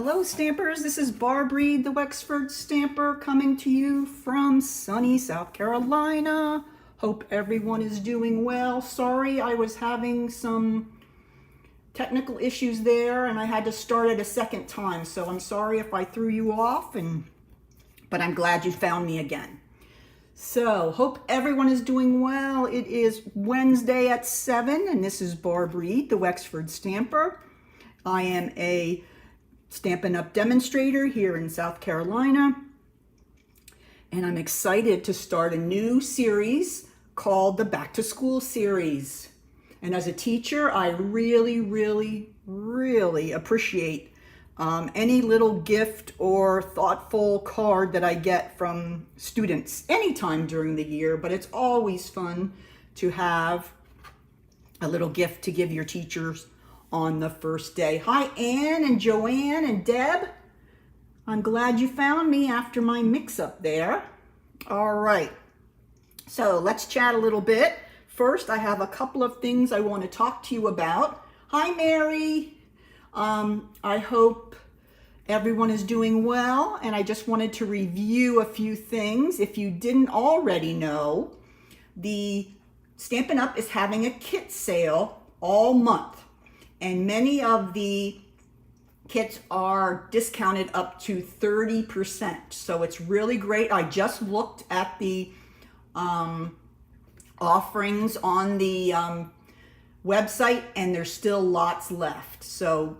Hello Stampers, this is Barb Reed, the Wexford Stamper, coming to you from sunny South Carolina. Hope everyone is doing well. Sorry, I was having some technical issues there and I had to start it a second time, so I'm sorry if I threw you off, but I'm glad you found me again. So, hope everyone is doing well. It is Wednesday at 7 and this is Barb Reed, the Wexford Stamper. I am a Stampin' Up! Demonstrator here in South Carolina, and I'm excited to start a new series called the Back to School series. And as a teacher, I really appreciate any little gift or thoughtful card that I get from students anytime during the year, but it's always fun to have a little gift to give your teachers on the first day. Hi, Ann and Joanne and Deb. I'm glad you found me after my mix-up there. All right, so let's chat a little bit. First, I have a couple of things I want to talk to you about. Hi, Mary. I hope everyone is doing well, and I just wanted to review a few things. If you didn't already know, the Stampin' Up! Is having a kit sale all month. And many of the kits are discounted up to 30%. So it's really great. I just looked at the offerings on the website and there's still lots left. So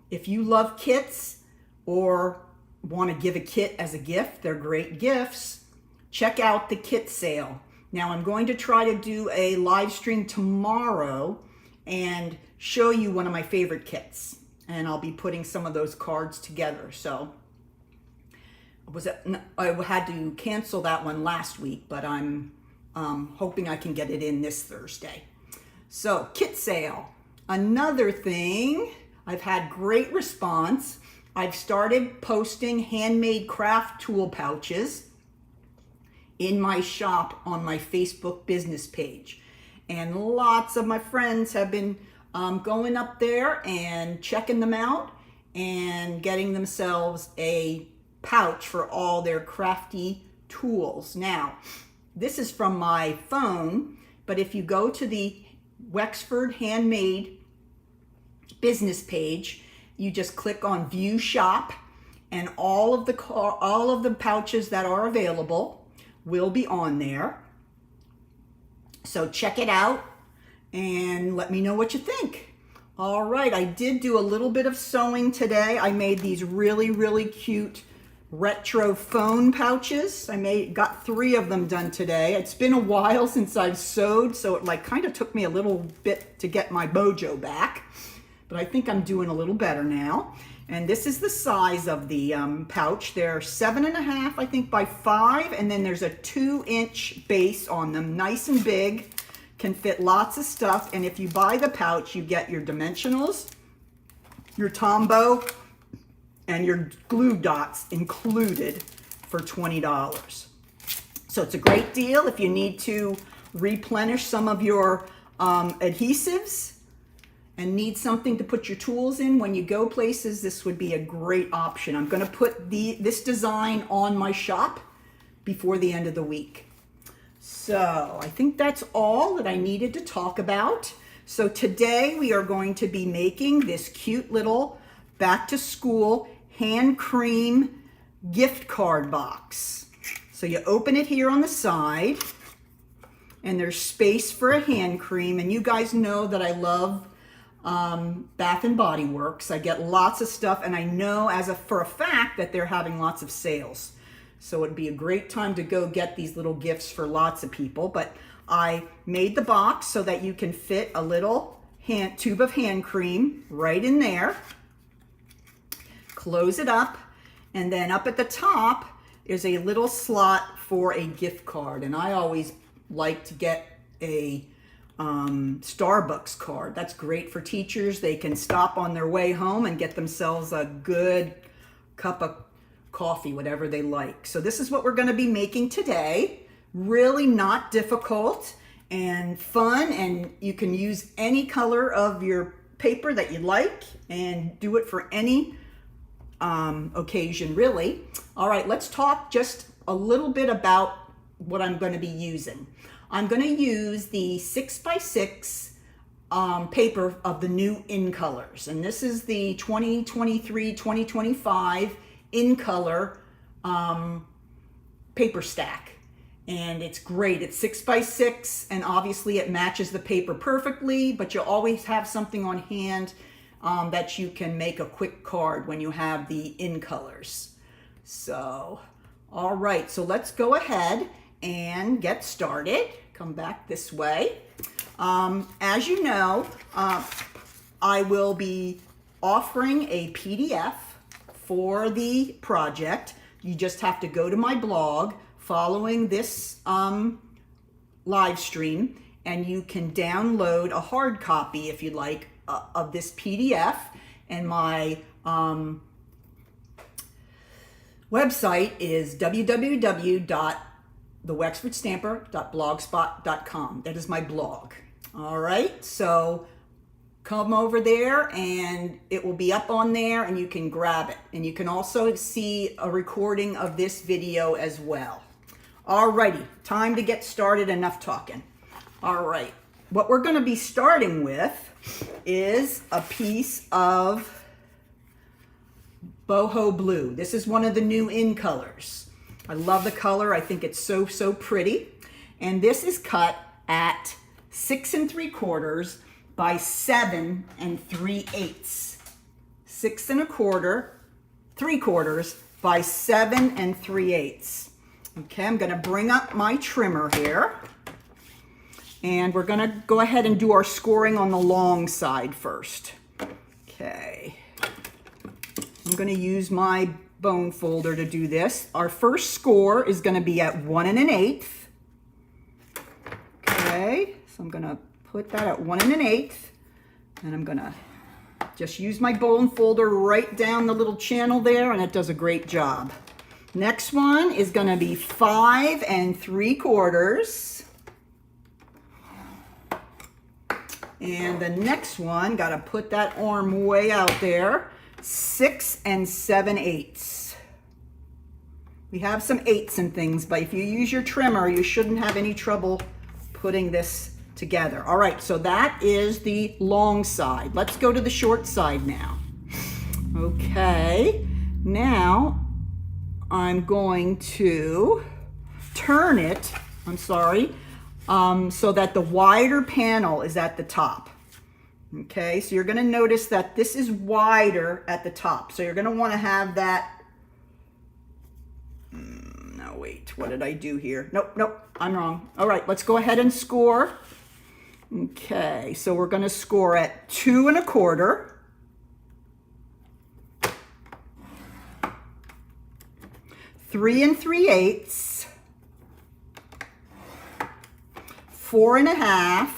if you love kits or want to give a kit as a gift, they're great gifts, check out the kit sale. Now I'm going to try to do a live stream tomorrow and show you one of my favorite kits, and I'll be putting some of those cards together. So I had to cancel that one last week, but I'm hoping I can get it in this Thursday. So kit sale. Another thing, I've had great response. I've started posting handmade craft tool pouches in my shop on my Facebook business page. And lots of my friends have been going up there and checking them out and getting themselves a pouch for all their crafty tools. Now, this is from my phone, but if you go to the Wexford Handmade business page, you just click on View Shop, and all of the pouches that are available will be on there. So check it out and let me know what you think. All right, I did do a little bit of sewing today. I made these really cute retro phone pouches. Got 3 of them done today. It's been a while since I've sewed, so it kind of took me a little bit to get my mojo back, but I think I'm doing a little better now. And this is the size of the pouch. They're 7.5, I think, by 5, and then there's a 2-inch base on them, nice and big, can fit lots of stuff. And if you buy the pouch, you get your dimensionals, your Tombow, and your glue dots included for $20. So it's a great deal if you need to replenish some of your adhesives and need something to put your tools in when you go places. This would be a great option. I'm going to put this design on my shop before the end of the week. So I think that's all that I needed to talk about. So today we are going to be making this cute little back to school hand cream gift card box. So you open it here on the side and there's space for a hand cream. And you guys know that I love Bath and Body Works. I get lots of stuff, and I know for a fact that they're having lots of sales. So it'd be a great time to go get these little gifts for lots of people. But I made the box so that you can fit a little tube of hand cream right in there. Close it up, and then up at the top is a little slot for a gift card. And I always like to get a Starbucks card. That's great for teachers. They can stop on their way home and get themselves a good cup of coffee, whatever they like. So this is what we're going to be making today. Really not difficult and fun, and you can use any color of your paper that you like and do it for any occasion, really. All right, let's talk just a little bit about what I'm going to be using. I'm going to use the 6x6 paper of the new In Colors, and this is the 2023-2025 In Color paper stack, and it's great. It's 6x6, and obviously it matches the paper perfectly, but you always have something on hand that you can make a quick card when you have the In Colors. So, all right, so let's go ahead and get started. Come back this way. As you know, I will be offering a PDF for the project. You just have to go to my blog following this live stream, and you can download a hard copy if you'd like of this PDF. And my website is www.thewexfordstamper.blogspot.com. That is my blog. All right, so come over there and it will be up on there and you can grab it. And you can also see a recording of this video as well. All righty, time to get started. Enough talking. All right, what we're going to be starting with is a piece of boho blue. This is one of the new In Colors. I love the color. I think it's so pretty. And this is cut at 6 3/4 by 7 3/8. 6 1/4, 3/4 by 7 3/8. Okay, I'm going to bring up my trimmer here. And we're going to go ahead and do our scoring on the long side first. Okay. I'm going to use my bone folder to do this. Our first score is going to be at 1 1/8. Okay, so I'm going to put that at 1 1/8. And I'm going to just use my bone folder right down the little channel there, and it does a great job. Next one is going to be 5 3/4. And the next one, got to put that arm way out there, 6 7/8. We have some 8s and things, but if you use your trimmer, you shouldn't have any trouble putting this together. All right, so that is the long side. Let's go to the short side now. Okay, now I'm going to turn it, so that the wider panel is at the top. Okay, so you're going to notice that this is wider at the top. So you're going to want to have that. No, wait, what did I do here? Nope, I'm wrong. All right, let's go ahead and score. Okay, so we're going to score at 2 1/4. 3 3/8. 4 1/2,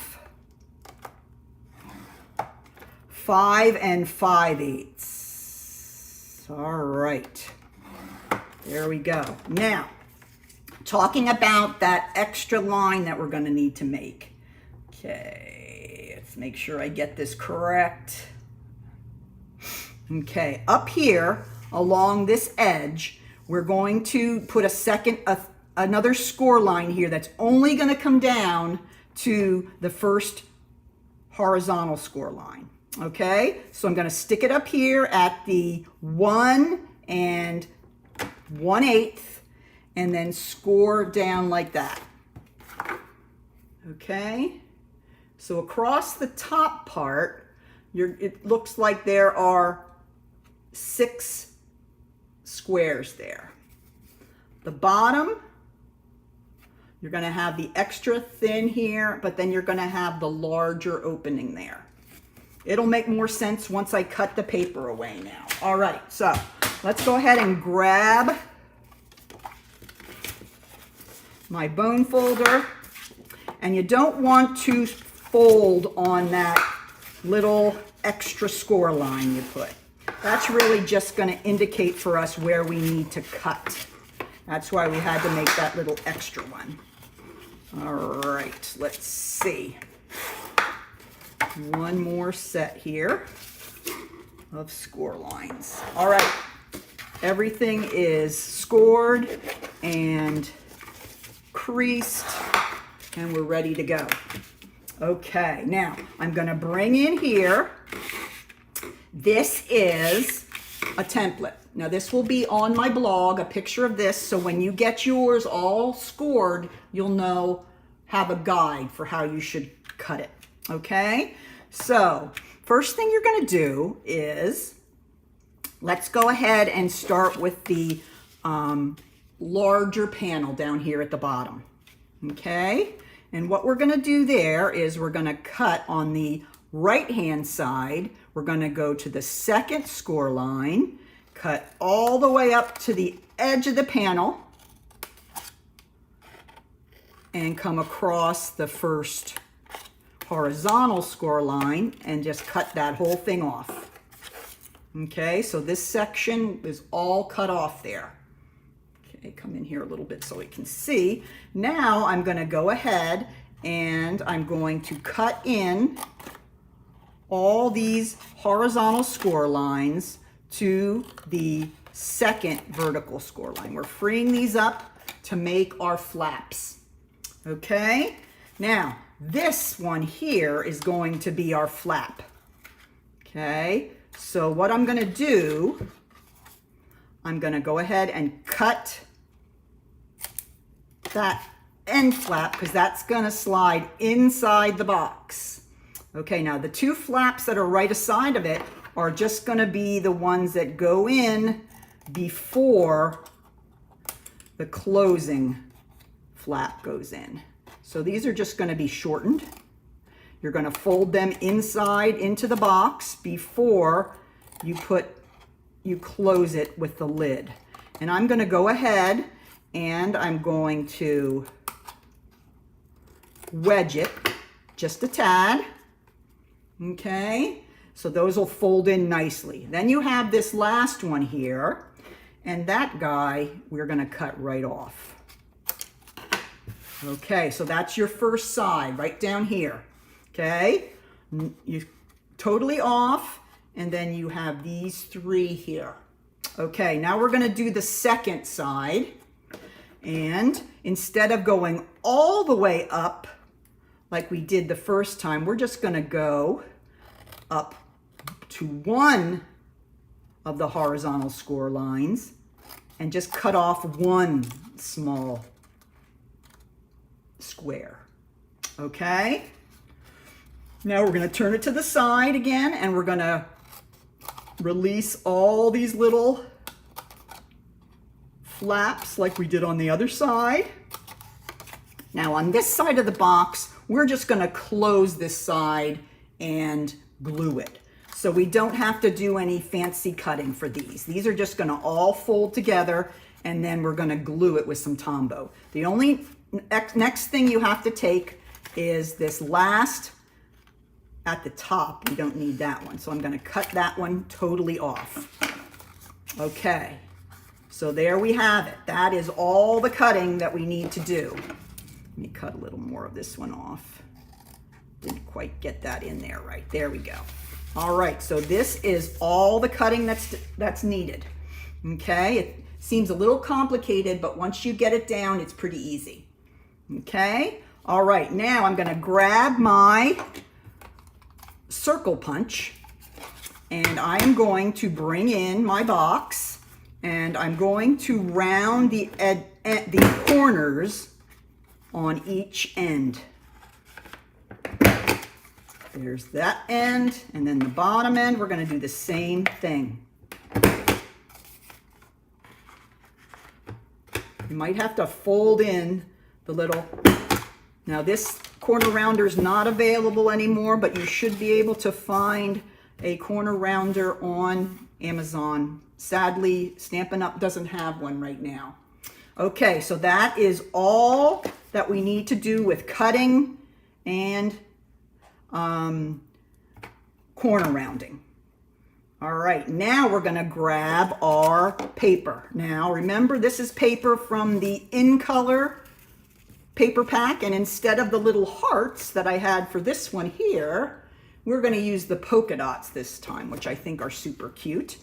5 5/8. All right, there we go. Now, talking about that extra line that we're going to need to make. Okay, let's make sure I get this correct. Okay, up here along this edge, we're going to put another score line here that's only going to come down to the first horizontal score line. Okay, so I'm going to stick it up here at the 1 1/8 and then score down like that. Okay, so across the top part, it looks like there are 6 squares there. The bottom, you're going to have the extra thin here, but then you're going to have the larger opening there. It'll make more sense once I cut the paper away now. All right, so let's go ahead and grab my bone folder. And you don't want to fold on that little extra score line you put. That's really just going to indicate for us where we need to cut. That's why we had to make that little extra one. All right, let's see. One more set here of score lines. All right, everything is scored and creased, and we're ready to go. Okay, now I'm gonna bring in here, this is a template. Now this will be on my blog, a picture of this, so when you get yours all scored, you'll know, have a guide for how you should cut it, okay? So, first thing you're gonna do is, let's go ahead and start with the larger panel down here at the bottom, okay? And what we're gonna do there is we're gonna cut on the right-hand side. We're gonna go to the second score line, cut all the way up to the edge of the panel, and come across the first horizontal score line and just cut that whole thing off. Okay, so this section is all cut off there. Okay, come in here a little bit so we can see. Now I'm going to go ahead and I'm going to cut in all these horizontal score lines to the second vertical score line. We're freeing these up to make our flaps. Okay, now this one here is going to be our flap. Okay, so what I'm going to do, I'm going to go ahead and cut that end flap because that's going to slide inside the box. Okay, now the two flaps that are right aside of it are just going to be the ones that go in before the closing flap goes in. So these are just going to be shortened. You're going to fold them inside into the box before you close it with the lid. And I'm going to go ahead and I'm going to wedge it just a tad. Okay, so those will fold in nicely. Then you have this last one here, and that guy we're going to cut right off. Okay, so that's your first side right down here. Okay, you totally off, and then you have these three here. Okay, now we're going to do the second side, and instead of going all the way up like we did the first time, we're just going to go up to one of the horizontal score lines and just cut off one small square. Okay, now we're going to turn it to the side again, and we're going to release all these little flaps like we did on the other side. Now on this side of the box, we're just going to close this side and glue it. So we don't have to do any fancy cutting for these. These are just going to all fold together, and then we're going to glue it with some Tombow. The only next thing you have to take is this last at the top. We don't need that one, so I'm going to cut that one totally off. Okay, so there we have it. That is all the cutting that we need to do. Let me cut a little more of this one off. Didn't quite get that in there right. There we go. All right, so this is all the cutting that's needed. Okay, it seems a little complicated, but once you get it down, it's pretty easy. Okay, all right, now I'm going to grab my circle punch, and I am going to bring in my box, and I'm going to round the corners on each end. There's that end, and then the bottom end, we're going to do the same thing. You might have to fold in the little, now this corner rounder is not available anymore, but you should be able to find a corner rounder on Amazon. Sadly, Stampin' Up! Doesn't have one right now. Okay, so that is all that we need to do with cutting and corner rounding. All right, now we're going to grab our paper. Now remember, this is paper from the In Color paper pack, and instead of the little hearts that I had for this one here, we're going to use the polka dots this time, which I think are super cute.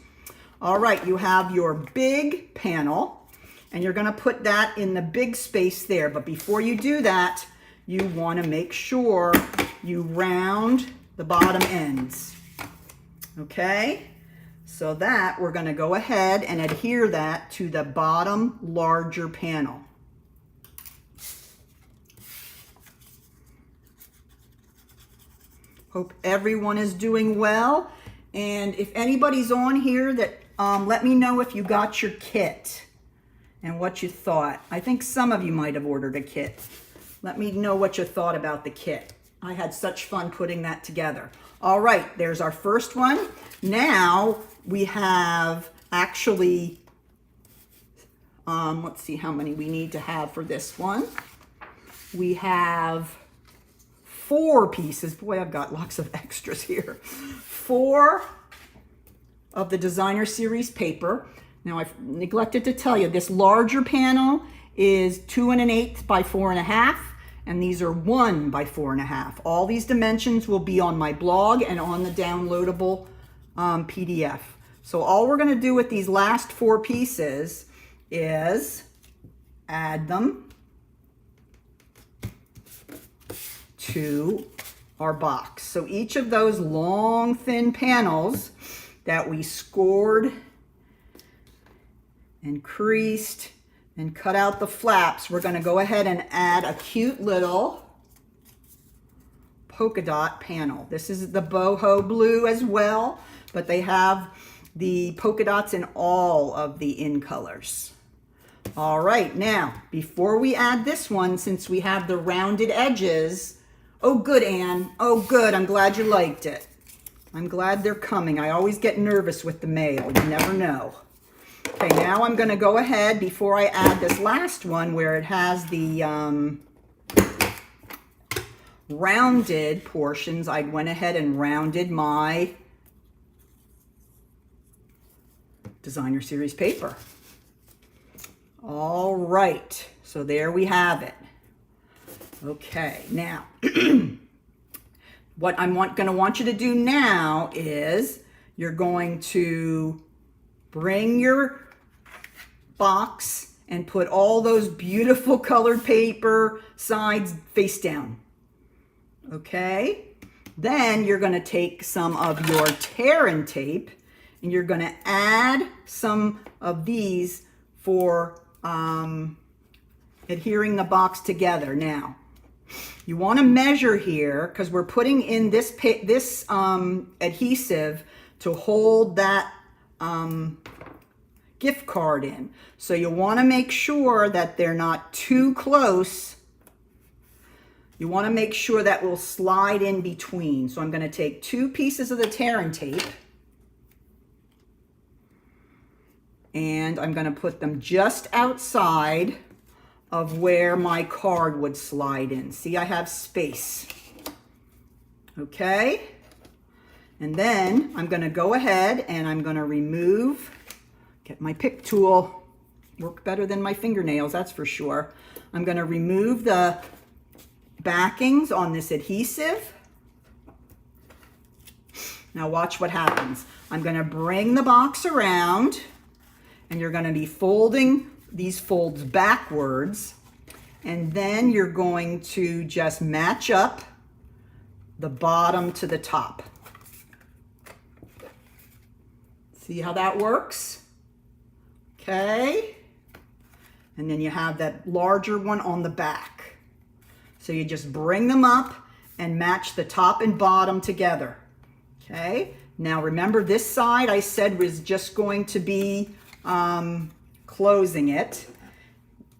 All right, you have your big panel, and you're gonna put that in the big space there. But before you do that, you wanna make sure you round the bottom ends, okay? So that we're gonna go ahead and adhere that to the bottom larger panel. Hope everyone is doing well. And if anybody's on here that, let me know if you got your kit and what you thought. I think some of you might have ordered a kit. Let me know what you thought about the kit. I had such fun putting that together. All right, there's our first one. Now we have actually, let's see how many we need to have for this one. We have 4 pieces. Boy, I've got lots of extras here. 4 of the Designer Series paper. Now I've neglected to tell you, this larger panel is 2 1/8 by 4 1/2, and these are 1 by 4 1/2. All these dimensions will be on my blog and on the downloadable PDF. So all we're gonna do with these last 4 pieces is add them to our box. So each of those long, thin panels that we scored and creased and cut out the flaps, we're gonna go ahead and add a cute little polka dot panel. This is the boho blue as well, but they have the polka dots in all of the in colors. All right, now, before we add this one, since we have the rounded edges, oh, good, Anne. Oh, good. I'm glad you liked it. I'm glad they're coming. I always get nervous with the mail. You never know. Okay, now I'm going to go ahead before I add this last one where it has the rounded portions. I went ahead and rounded my Designer Series paper. All right. So there we have it. Okay, now, what I'm going to want you to do now is you're going to bring your box and put all those beautiful colored paper sides face down. Okay? Then you're going to take some of your tear and tape and you're going to add some of these for adhering the box together. Now, you want to measure here because we're putting in this adhesive to hold that gift card in. So you want to make sure that they're not too close. You want to make sure that will slide in between. So I'm going to take 2 pieces of the tear and tape and I'm going to put them just outside of where my card would slide in. See, I have space. Okay? And then I'm going to go ahead and I'm going to remove, get my pick tool, work better than my fingernails, that's for sure. I'm going to remove the backings on this adhesive. Now watch what happens. I'm going to bring the box around and you're going to be folding these folds backwards, and then you're going to just match up the bottom to the top. See how that works? Okay. And then you have that larger one on the back. So you just bring them up and match the top and bottom together. Okay. Now remember, this side I said was just going to be closing it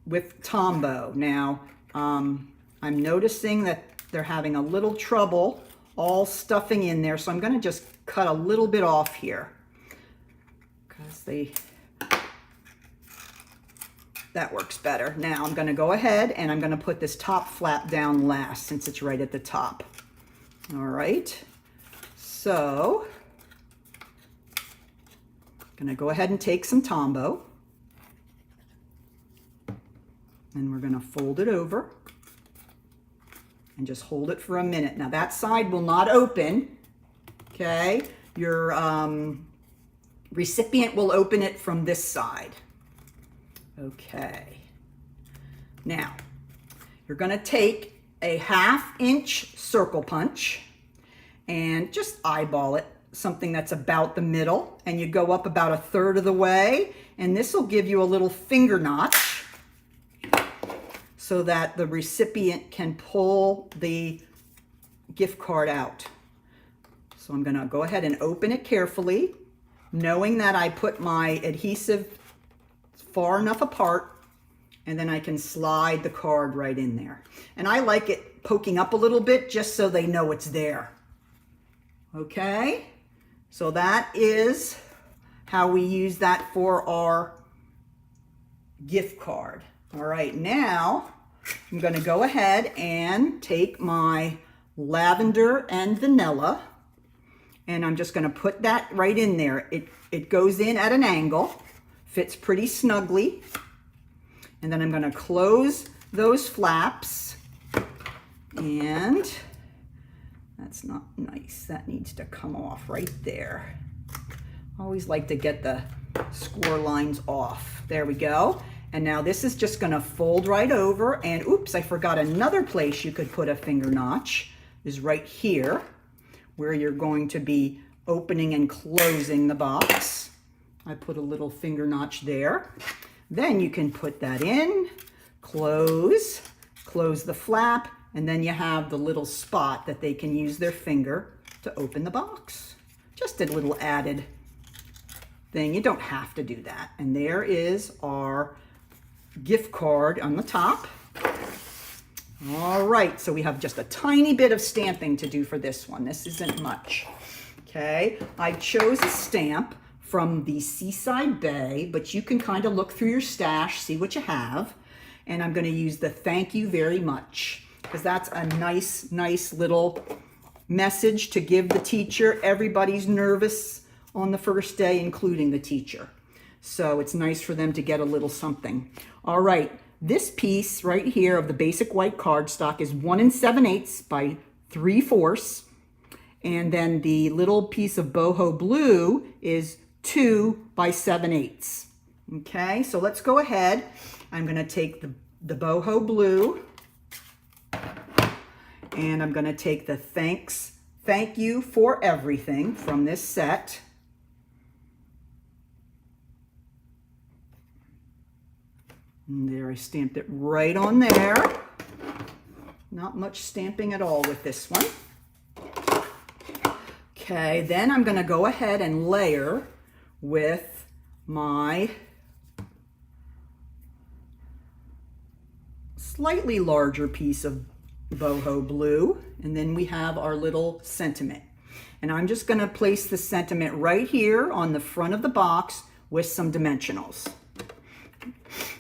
with Tombow. Now, I'm noticing that they're having a little trouble all stuffing in there, so I'm going to just cut a little bit off here because that works better. Now I'm going to go ahead and I'm going to put this top flap down last since it's right at the top. All right, so I'm going to go ahead and take some Tombow and we're going to fold it over and just hold it for a minute. Now that side will not open, okay? Your Recipient will open it from this side. Okay. Now, you're going to take a 1/2 inch circle punch and just eyeball it, something that's about the middle, and you go up about 1/3 of the way, and this will give you a little finger notch so that the recipient can pull the gift card out. So I'm going to go ahead and open it carefully, knowing that I put my adhesive far enough apart, and then I can slide the card right in there. And I like it poking up a little bit just so they know it's there. Okay, so that is how we use that for our gift card. All right, now I'm going to go ahead and take my lavender and vanilla, and I'm just going to put that right in there. It goes in at an angle, fits pretty snugly, and then I'm going to close those flaps, and that's not nice. That needs to come off right there. I always like to get the score lines off. There we go. And now this is just going to fold right over, and oops, I forgot another place you could put a finger notch is right here, where you're going to be opening and closing the box. I put a little finger notch there. Then you can put that in, close the flap, and then you have the little spot that they can use their finger to open the box. Just a little added thing. You don't have to do that. And there is our gift card on the top. All right, so we have just a tiny bit of stamping to do for this one. This isn't much. Okay, I chose a stamp from the Seaside Bay, but you can kind of look through your stash, see what you have. And I'm going to use the thank you very much, because that's a nice little message to give the teacher. Everybody's nervous on the first day, including the teacher. So it's nice for them to get a little something. All right, this piece right here of the basic white cardstock is 1 7/8 by 3/4. And then the little piece of boho blue is 2 by 7/8. Okay, so let's go ahead. I'm going to take the boho blue, and I'm going to take the thank you for everything from this set. And there, I stamped it right on there. Not much stamping at all with this one. Okay, then I'm going to go ahead and layer with my slightly larger piece of boho blue, and then we have our little sentiment. And I'm just going to place the sentiment right here on the front of the box with some dimensionals.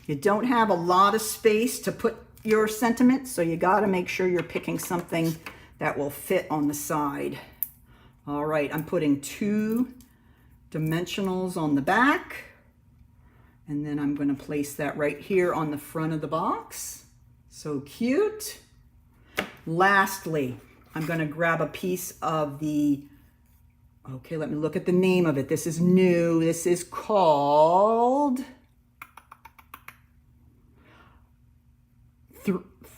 You don't have a lot of space to put your sentiment, so you got to make sure you're picking something that will fit on the side. All right, I'm putting 2 dimensionals on the back, and then I'm going to place that right here on the front of the box. So cute. Lastly, I'm going to grab a piece of the, okay, let me look at the name of it. This is new. This is called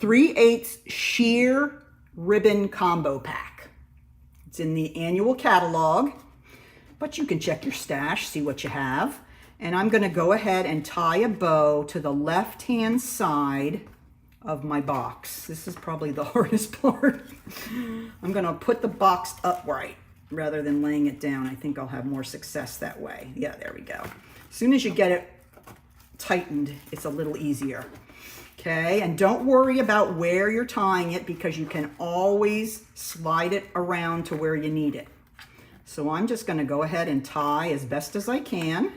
3/8 Sheer Ribbon Combo Pack. It's in the annual catalog, but you can check your stash, see what you have. And I'm going to go ahead and tie a bow to the left-hand side of my box. This is probably the hardest part. I'm going to put the box upright rather than laying it down. I think I'll have more success that way. Yeah, there we go. As soon as you get it tightened, it's a little easier. Okay, and don't worry about where you're tying it, because you can always slide it around to where you need it. So I'm just going to go ahead and tie as best as I can.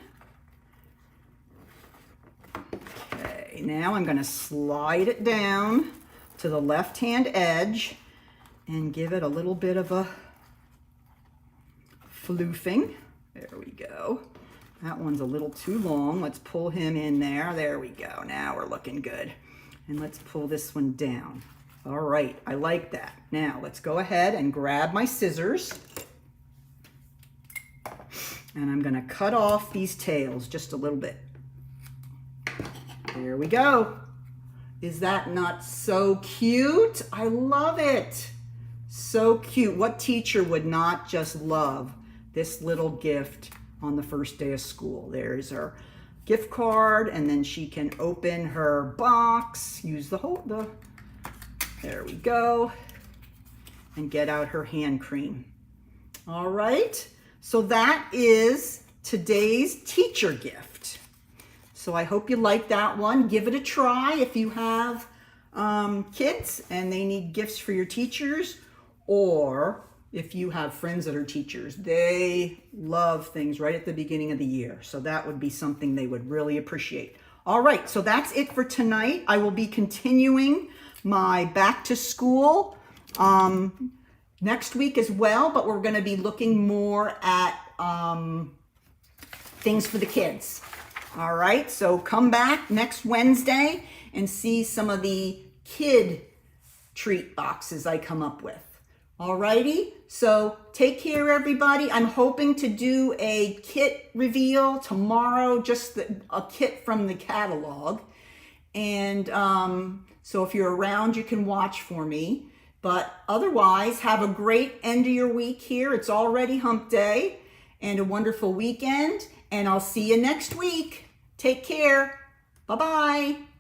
Okay, now I'm going to slide it down to the left-hand edge and give it a little bit of a floofing. There we go. That one's a little too long. Let's pull him in there. There we go. Now we're looking good. And let's pull this one down. All right, I like that. Now let's go ahead and grab my scissors. And I'm going to cut off these tails just a little bit. There we go. Is that not so cute? I love it. So cute. What teacher would not just love this little gift on the first day of school? There's her gift card, and then she can open her box, use there we go, and get out her hand cream. All right, so that is today's teacher gift. So I hope you like that one. Give it a try if you have kids and they need gifts for your teachers, or if you have friends that are teachers. They love things right at the beginning of the year. So that would be something they would really appreciate. All right, so that's it for tonight. I will be continuing my back to school next week as well, but we're going to be looking more at things for the kids. All right, so come back next Wednesday and see some of the kid treat boxes I come up with. All righty, so take care, everybody. I'm hoping to do a kit reveal tomorrow, just a kit from the catalog. And so if you're around, you can watch for me. But otherwise, have a great end of your week here. It's already hump day, and a wonderful weekend. And I'll see you next week. Take care. Bye-bye.